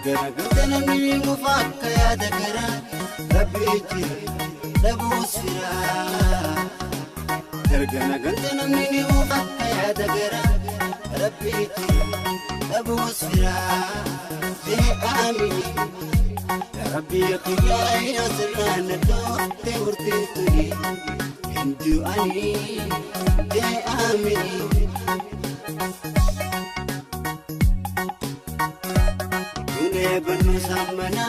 ergana gantana mini mufakka ya dagara rabbiiti dabus fira ergana gantana mini mufakka ya dagara rabbiiti dabus fira bi amini ya rabbi qiyai asrana dote urtituni indu ani bi amini بنو سمنا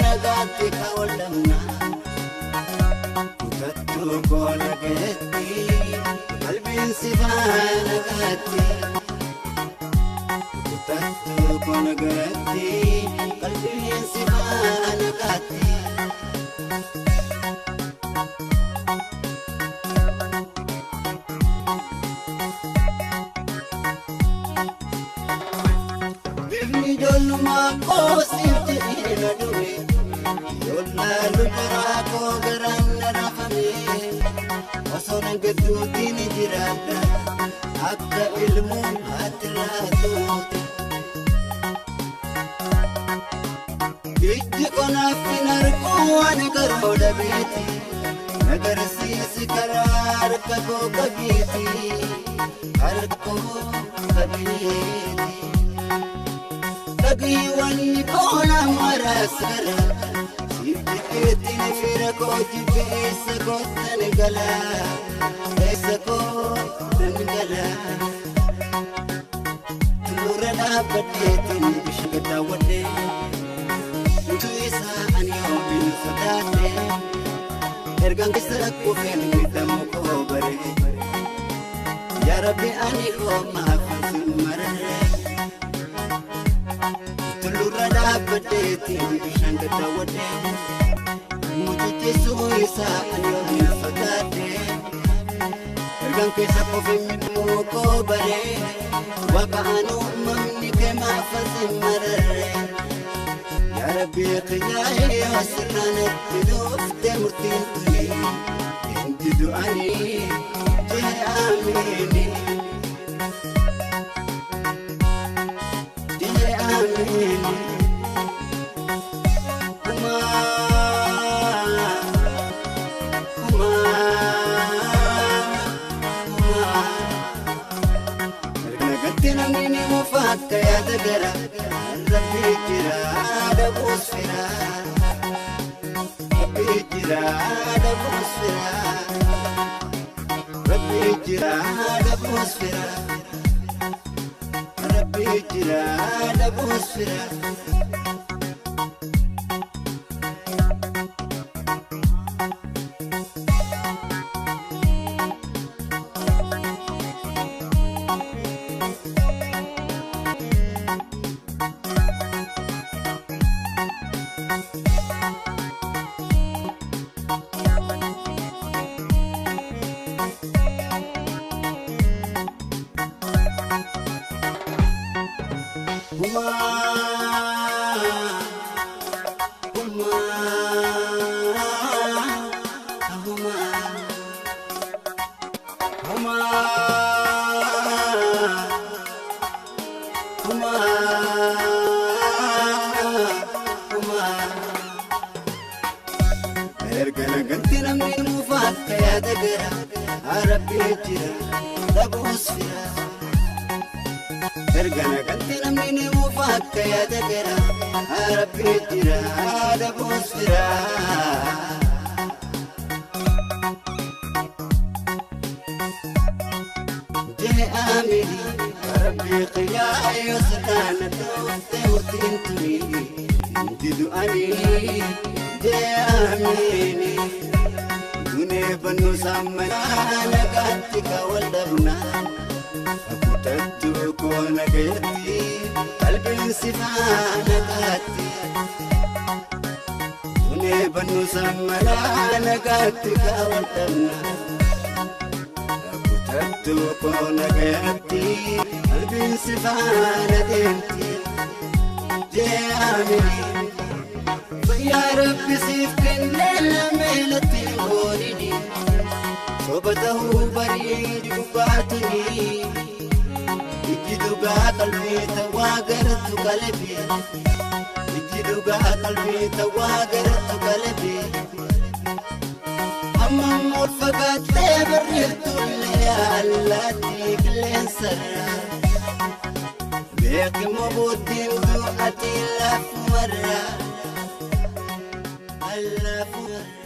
نغاتي كولمنا كتتو كولغتي قلبي سفان غاتي كتتو كولغتي قلبي سفان غاتي Jollu ma ko sinti ina duwe yolla lujara ko garanna rafame wasona gaddu dini jirada akka ilmu atratu ijji kona finar ko an garoda biti nagar sis karar ka ko kabiti har ko kabiti Agiwani kona marasara Sibdiketin firako jibisa kotan gala Esa kotan gala Tulurana badetin bishagata wade Ntu isa aniyobin sadate Ergang kisarak kufen witamu kobare Ya Rabbi aniko mahafisun marare Tulurada badeti bishangata wade Mujute suisa anyohin fadate Ergang kesa kofim kobare Waka anu mamni kema fazim marare Ya Rabbi qiyahi wasirana bidufte murtintuni Indi du'ani jih amini Mufakka ya dagara rabbi jira dabus fira rabbi jira dabus fira rabbi jira dabus fira rabbi jira dabus fira Ergana gantina min mufakka ya dagara Rabbi jira dabus fira Ergana gantina min mufakka ya dagara Rabbi jira dabus fira Jeh amini Rabbi qiyai wasdana dote urtintuni Indidu ani Amini Dune banu samana nagati kawaldabna Akutatu ko nagayati Qalbin sifana gati Dune banu samana nagati kawaldabna Akutatu ko nagayati Qalbin sifana denti Amini Ya Rabbi sifkin lelmelati horini Sobatahu bari dubatuni Ijiduga qalbi tawagartu qalbi تدوغا قلبي تواقرت قلبي أما مرفقات تبريت اللي علاتي كلين سرى بيك مبودي وذوقتي لاف مرة ألاف مرة